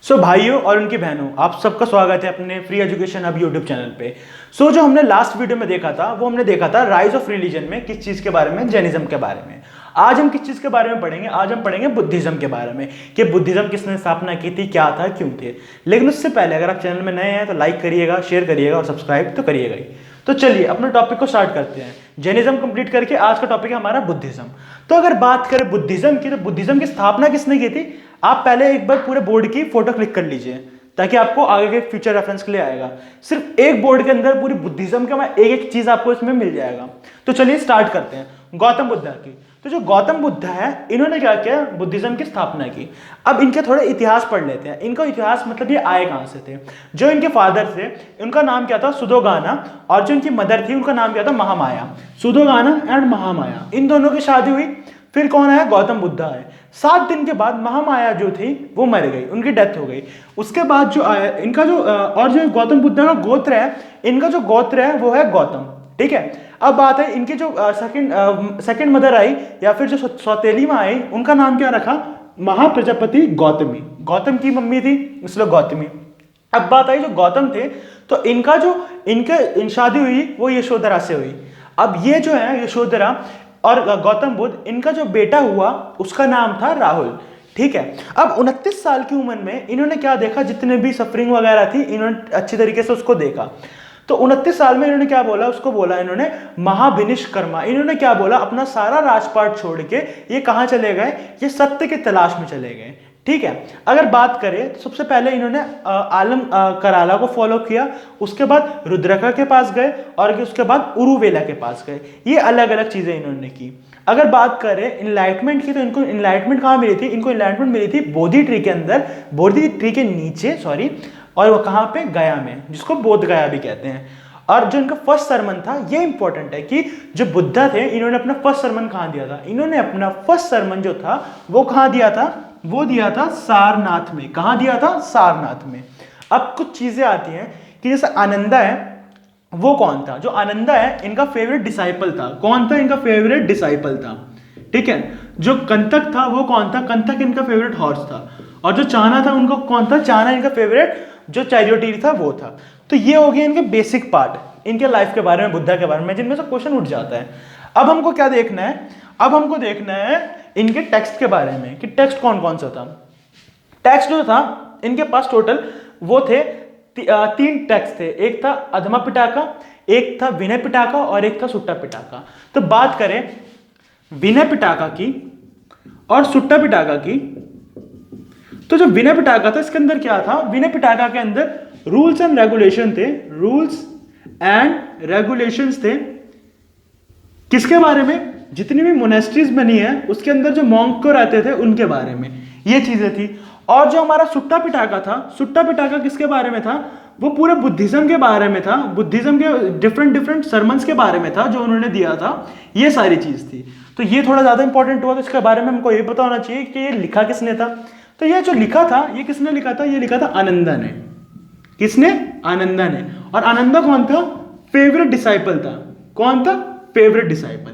भाइयों और उनकी बहनों, आप सबका स्वागत है अपने free education hub YouTube channel पे। जो हमने लास्ट वीडियो में देखा था वो हमने देखा था राइज ऑफ रिलीजन में, किस चीज़ के बारे में, जैनिज्म के बारे में। आज हम किस चीज़ के बारे में पढ़ेंगे? आज हम पढ़ेंगे बुद्धिज्म के बारे में कि बुद्धिज्म किसने स्थापना की थी, क्या था, क्यों थे। लेकिन उससे पहले अगर आप चैनल में नए हैं तो लाइक करिएगा, शेयर करिएगा और सब्सक्राइब तो करिएगा ही। तो चलिए अपने टॉपिक को स्टार्ट करते हैं। जैनिज्म कंप्लीट करके आज का टॉपिक है हमारा बुद्धिज्म। तो अगर बात करें बुद्धिज्म की, तो बुद्धिज्म की स्थापना किसने की थी? आप पहले एक बार पूरे बोर्ड की फोटो क्लिक कर लीजिए ताकि आपको आगे के फ्यूचर रेफरेंस के लिए आएगा। सिर्फ एक बोर्ड के अंदर पूरी बुद्धिज्म का एक एक चीज आपको इसमें मिल जाएगा। तो चलिए स्टार्ट करते हैं गौतम बुद्ध की। तो जो गौतम बुद्ध है, इन्होंने क्या किया? बुद्धिज्म की स्थापना की। अब इनके थोड़े इतिहास पढ़ लेते हैं। इनका इतिहास मतलब ये आए कहां से थे। जो इनके फादर थे उनका नाम क्या था? सुदोगाना। और जो इनकी मदर थी उनका नाम क्या था? महामाया। सुदोगाना एंड महामाया, इन दोनों की शादी हुई। फिर कौन आया? गौतम बुद्ध आए। 7 दिन के बाद महामाया जो थी वो मर गई, उनकी डेथ हो गई। उसके बाद जो आया इनका जो और जो गौतम बुद्ध का गोत्र है, इनका जो गोत्र है वो है गौतम। ठीक है। अब बात है इनकी जो सेकंड मदर आई या फिर जो सौतेली माँ आई, उनका नाम क्या रखा? महाप्रजापति गौतमी। गौतम की मम्मी थी इसलिए गौतमी। अब बात आई जो गौतम थे, तो इनका जो इनके शादी हुई वो यशोधरा से हुई। अब ये जो है यशोधरा और गौतम बुद्ध, इनका जो बेटा हुआ उसका नाम था राहुल। ठीक है। अब 29 साल की उम्र में इन्होंने क्या देखा? जितने भी सफरिंग वगैरह थी इन्होंने अच्छी तरीके से उसको देखा। तो 29 साल में इन्होंने क्या बोला? उसको बोला इन्होंने महाविनिष्कर्मा। इन्होंने क्या बोला? अपना सारा राजपाट छोड़ के ये कहां चले गए? ये सत्य की तलाश में चले गए। ठीक है। अगर बात करें तो सबसे पहले इन्होंने आलम कराला को फॉलो किया, उसके बाद रुद्रका के पास गए और उसके बाद उरुवेला के पास गए। ये अलग अलग चीजें इन्होंने की। अगर बात करें इनलाइटमेंट की, तो इनको इनलाइटमेंट कहाँ मिली थी? इनको इनलाइटमेंट मिली थी बोधि ट्री के अंदर, बोधि ट्री के नीचे, सॉरी। और वो कहाँ पे? गया में, जिसको बोध गया भी कहते हैं। और जो इनका फर्स्ट सरमन था, ये इंपॉर्टेंट है कि जो बुद्धा थे इन्होंने अपना फर्स्ट सरमन कहाँ दिया था? इन्होंने अपना फर्स्ट सरमन जो था वो कहाँ दिया था? वो दिया था सारनाथ में। कहां दिया था? सारनाथ में। अब कुछ चीजें आती हैं कि जैसे आनंदा है, वो कौन था? जो आनंदा है इनका फेवरेट डिसाइपल था। कौन था इनका फेवरेट डिसाइपल था? ठीक है। जो कंतक था वो कौन था? कंतक इनका फेवरेट हॉर्स था। और जो चाना था उनको कौन था? चाना इनका फेवरेट जो चैरियोटीर था वो था। तो ये हो गया इनके बेसिक पार्ट इनके लाइफ के बारे में, बुद्धा के बारे में, जिनमें से क्वेश्चन उठ जाता है। अब हमको क्या देखना है? अब हमको देखना है इनके टेक्स्ट के बारे में कि टेक्स्ट कौन कौन सा था। टेक्स्ट जो था इनके पास टोटल वो थे 3 टेक्स्ट थे। एक था अधमा पिटाका, एक था विनय पिटाका और एक था सुट्टा पिटाका। तो बात करें विनय पिटाका की और सुट्टा पिटाका की, तो जो विनय पिटाका था इसके अंदर क्या था? विनय पिटाका के अंदर रूल्स एंड रेगुलेशन थे। रूल्स एंड रेगुलेशंस थे किसके बारे में? जितनी भी मोनेस्ट्रीज बनी है उसके अंदर जो मॉन्क को रहते थे उनके बारे में, ये चीजें थी। और जो हमारा सुट्टा पिटाका था, सुट्टा पिटाका किसके बारे में था? वो पूरे बुद्धिज्म के बारे में था। बुद्धिज्म के डिफरेंट सरमन्स के बारे में था जो उन्होंने दिया था। ये सारी चीज थी। तो ये थोड़ा ज्यादा इंपॉर्टेंट हुआ। तो इसके बारे में हमको ये पता होना चाहिए कि ये लिखा किसने था। तो ये जो लिखा था ये किसने लिखा था? ये लिखा था आनंदा ने। किसने? आनंदा ने। और आनंदा कौन था? फेवरेट डिसाइपल था। कौन था? Favourite disciple.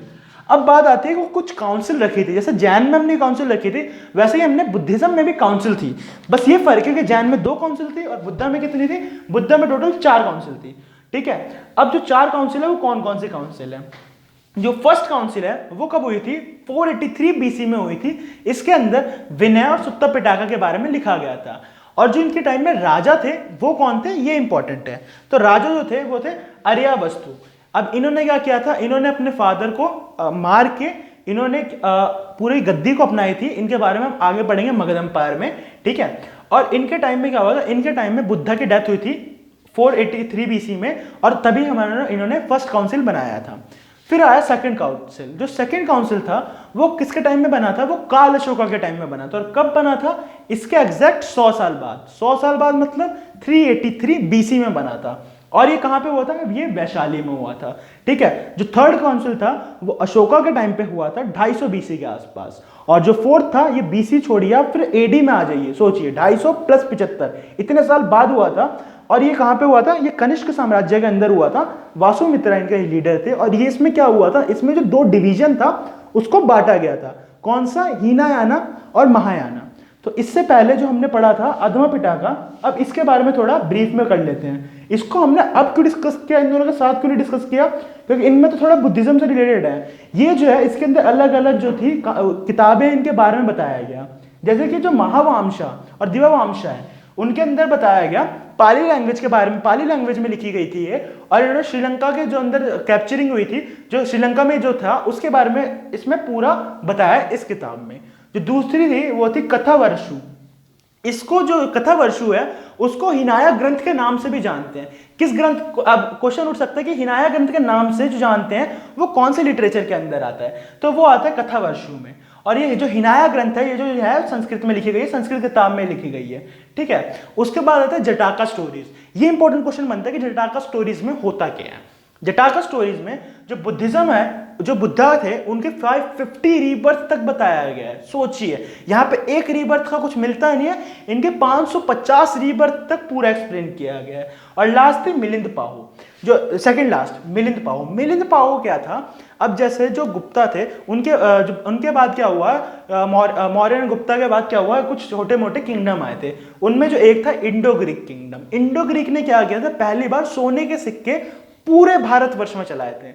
अब बात आती है कि कुछ काउंसिल रखी थी। जैसे जैन में हमने काउंसिल रखी थी, वैसे ही हमने बुद्धिज्म में भी काउंसिल थी। बस ये फर्क है कि जैन में 2 काउंसिल थी और बुद्धा में कितनी थी? बुद्धा में टोटल 4 काउंसिल थी। ठीक है। अब जो 4 काउंसिल है वो कौन कौन से काउंसिल है? जो फर्स्ट काउंसिल है वो कब हुई थी? 483 बीसी में हुई थी। इसके अंदर विनय और सुत्ता पिटाका के बारे में लिखा गया था। और जो इनके टाइम में राजा थे वो कौन थे? ये इंपॉर्टेंट है। तो राजा जो थे वो थे आर्यावस्तु। अब इन्होंने क्या किया था? इन्होंने अपने फादर को मार के इन्होंने पूरी गद्दी को अपनाई थी। इनके बारे में हम आगे पढ़ेंगे मगध एम्पायर में। ठीक है। और इनके टाइम में क्या हुआ था? इनके टाइम में बुद्धा की डेथ हुई थी 483 बीसी में, और तभी इन्होंने फर्स्ट काउंसिल बनाया था। फिर आया सेकंड काउंसिल। जो सेकंड काउंसिल था वो किसके टाइम में बना था? वो काल अशोका के टाइम में बना था। और कब बना था? इसके एग्जैक्ट 100 साल बाद। 100 साल बाद मतलब 383 बीसी में बना था। और ये कहां पे हुआ था? ये वैशाली में हुआ था। ठीक है। जो थर्ड काउंसिल था वो अशोका के टाइम पे हुआ था 250 बीसी के आसपास। और जो फोर्थ था ये बीसी छोड़िए आप फिर एडी में आ जाइए। सोचिए 250 प्लस 75 इतने साल बाद हुआ था। और ये कहां पे हुआ था? ये कनिष्क साम्राज्य के अंदर हुआ था। वासुमित्रा इनके लीडर थे। और ये इसमें क्या हुआ था? इसमें जो 2 डिवीजन था उसको बांटा गया था। कौन सा? हीनायाना और महायाना। तो इससे पहले जो हमने पढ़ा था अधमा पिटाका, अब इसके बारे में थोड़ा ब्रीफ में कर लेते हैं। इसको हमने अब क्यों डिस्कस किया, इन दोनों के साथ क्यों नहीं डिस्कस किया, क्योंकि इनमें तो थोड़ा बुद्धिज्म से रिलेटेड है। ये जो है इसके अंदर अलग अलग जो थी किताबें इनके बारे में बताया गया, जैसे कि जो महावामशा और दिव्यवामशा है उनके अंदर बताया गया पाली लैंग्वेज के बारे में, पाली लैंग्वेज में लिखी गई थी ये। और इन्होंने श्रीलंका के जो अंदर कैप्चरिंग हुई थी, जो श्रीलंका में जो था उसके बारे में इसमें पूरा बताया इस किताब में। जो दूसरी थी वो थी कथावर्षु। इसको जो कथावर्षु है उसको हिनाया ग्रंथ के नाम से भी जानते हैं। किस ग्रंथ को, अब क्वेश्चन उठ सकता है कि हिनाया ग्रंथ के नाम से जो जानते हैं वो कौन से लिटरेचर के अंदर आता है, तो वो आता है कथावर्षु में। और ये जो हिनाया ग्रंथ है ये जो है संस्कृत में लिखी गई है, संस्कृत किताब में लिखी गई है, ठीक है। उसके बाद आता है जटाका स्टोरीज। ये इंपॉर्टेंट क्वेश्चन बनता है कि जटाका स्टोरीज में होता क्या है। जटाका स्टोरीज में जो बुद्धिज्म है, जो बुद्धा थे उनके 550 रीबर्थ तक बताया गया है। सोचिए यहाँ पे एक रीबर्थ का कुछ मिलता नहीं है, इनके 550 रीबर्थ तक पूरा एक्सप्लेन किया गया है। और लास्ट थे मिलिंद पाहु, जो सेकंड लास्ट मिलिंद पाहु। मिलिंद पाहु क्या था, अब जैसे जो गुप्ता थे उनके बाद क्या हुआ, मौर्य एंड गुप्ता के बाद क्या हुआ, कुछ छोटे मोटे किंगडम आए थे। उनमें जो एक था Indo Greek kingdom. Indo Greek ने क्या किया था, पहली बार सोने के सिक्के पूरे भारतवर्ष में चलाए थे,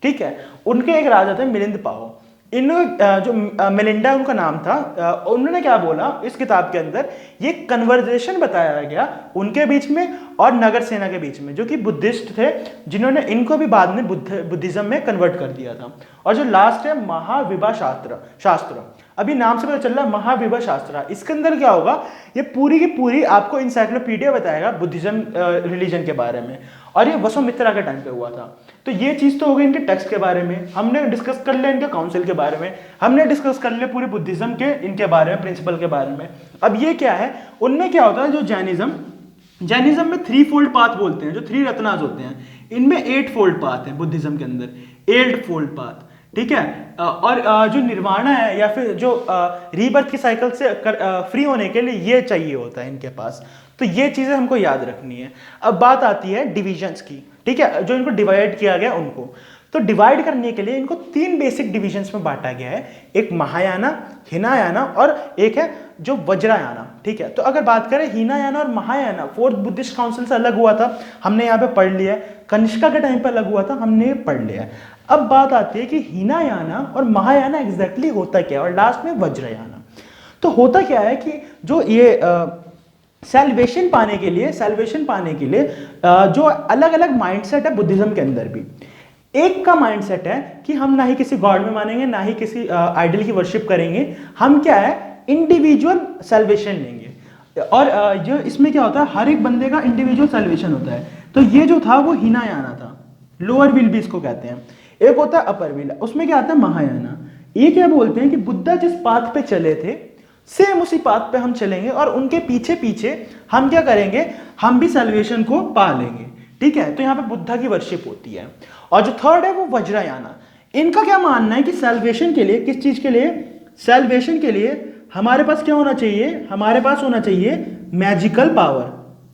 ठीक है। उनके एक राजा थे मिलिंद पाहु। इन जो मिलिंडा उनका नाम था, उन्होंने क्या बोला इस किताब के अंदर, ये कन्वर्जेशन बताया गया उनके बीच में और नगर सेना के बीच में, जो कि बुद्धिस्ट थे, जिन्होंने इनको भी बाद में बुद्धिज्म में कन्वर्ट कर दिया था। और जो लास्ट है महाविभा शास्त्र, अभी नाम से पता चल रहा है महाविभा शास्त्र। इसके अंदर क्या होगा, ये पूरी की पूरी आपको इंसाइक्लोपीडिया बताएगा बुद्धिज्म रिलीजन के बारे में। और ये वसुमित्रा के टाइम पे हुआ था। तो ये चीज तो हो गई इनके टेक्स्ट के बारे में, हमने डिस्कस कर लिया इनके काउंसिल के बारे में, हमने डिस्कस कर लिया पूरी बुद्धिज्म के इनके बारे में, प्रिंसिपल के बारे में। अब ये क्या है, उनमें क्या होता है, जो जैनिज्म में 3 फोल्ड पाथ बोलते हैं, जो 3 रत्नास होते हैं, इनमें 8 फोल्ड पाथ है बुद्धिज्म के अंदर, 8 फोल्ड पाथ, ठीक है। और जो निर्वाणा है या फिर जो रीबर्थ की साइकिल से फ्री होने के लिए ये चाहिए होता है इनके पास। तो ये चीजें हमको याद रखनी है। अब बात आती है डिविजन्स की, ठीक है, जो इनको डिवाइड किया गया उनको। तो डिवाइड करने के लिए इनको 3 बेसिक डिविजन्स में बांटा गया है, एक महायाना, हिनायाना और एक है जो वज्रायाना, ठीक है। तो अगर बात करें हिनायाना और महायाना, 4th बुद्धिस्ट काउंसिल से अलग हुआ था, हमने यहाँ पे पढ़ लिया है। कनिष्का के टाइम पे अलग हुआ था, हमने पढ़ लिया है। अब बात आती है कि हिनायाना और महायाना एग्जैक्टली होता क्या है, और लास्ट में वज्रयाना। तो होता क्या है कि जो ये सैल्वेशन पाने के लिए जो अलग अलग माइंडसेट है बुद्धिज्म के अंदर भी। एक का माइंडसेट है कि हम ना ही किसी गॉड में मानेंगे, ना ही किसी आइडल की वर्शिप करेंगे, हम क्या है इंडिविजुअल सैल्वेशन लेंगे। और जो इसमें क्या होता है, हर एक बंदे का इंडिविजुअल सैल्वेशन होता है। तो ये जो था वो हिनायाना था, लोअर व्हील भी इसको कहते हैं। एक होता है अपर व्हील, उसमें क्या आता है महायाना। ये क्या बोलते हैं कि बुद्धा जिस पाथ पे चले थे सेम उसी पाथ पे हम चलेंगे और उनके पीछे पीछे हम क्या करेंगे, हम भी सैल्वेशन को पा लेंगे, ठीक है। तो यहाँ पे बुद्धा की वर्शिप होती है। और जो थर्ड है वो वज्रयाना। इनका क्या मानना है कि सैल्वेशन के लिए, किस चीज के लिए, सैल्वेशन के लिए हमारे पास क्या होना चाहिए, हमारे पास होना चाहिए मैजिकल पावर।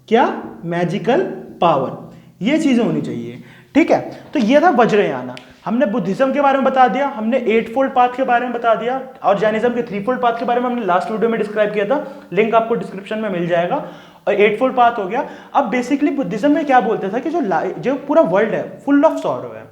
क्या, मैजिकल पावर, ये चीजें होनी चाहिए, ठीक है। तो ये था वज्रयाना। हमने बुद्धिज्म के बारे में बता दिया, हमने 8 फोल्ड पाथ के बारे में बता दिया, और जैनिज्म के 3 फोल्ड पाथ के बारे में हमने लास्ट वीडियो में डिस्क्राइब किया था, लिंक आपको डिस्क्रिप्शन में मिल जाएगा। और 8 फोल्ड पाथ हो गया। अब बेसिकली बुद्धिज्म में क्या बोलते थे कि जो पूरा वर्ल्ड है फुल ऑफ सॉरो है।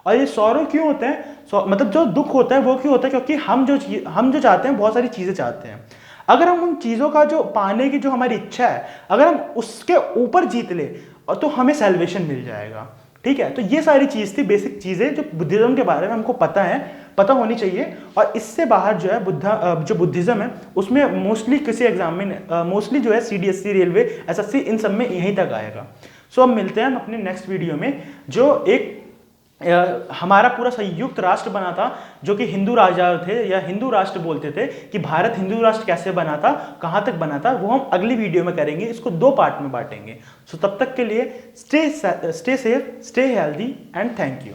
और ये सॉरो क्यों होते हैं, मतलब जो दुख होता है वो क्यों होता है, क्योंकि हम जो चाहते हैं, बहुत सारी चीजें चाहते हैं। अगर हम उन चीजों का जो पाने की जो हमारी इच्छा है, अगर हम उसके ऊपर जीत ले तो हमें सैल्वेशन मिल जाएगा, ठीक है। तो ये सारी चीज थी, बेसिक चीजें जो बुद्धिज्म के बारे में हमको पता होनी चाहिए। और इससे बाहर जो है जो बुद्धिज्म है उसमें मोस्टली किसी एग्जाम में मोस्टली जो है CDSC, रेलवे, SSC, इन सब में यहीं तक आएगा। सो अब मिलते हैं हम अपने नेक्स्ट वीडियो में, जो एक हमारा पूरा संयुक्त राष्ट्र बना था, जो कि हिंदू राजा थे या हिंदू राष्ट्र बोलते थे, कि भारत हिंदू राष्ट्र कैसे बना था, कहाँ तक बना था, वो हम अगली वीडियो में करेंगे। इसको 2 पार्ट में बांटेंगे। सो तब तक के लिए stay safe, stay healthy and thank you.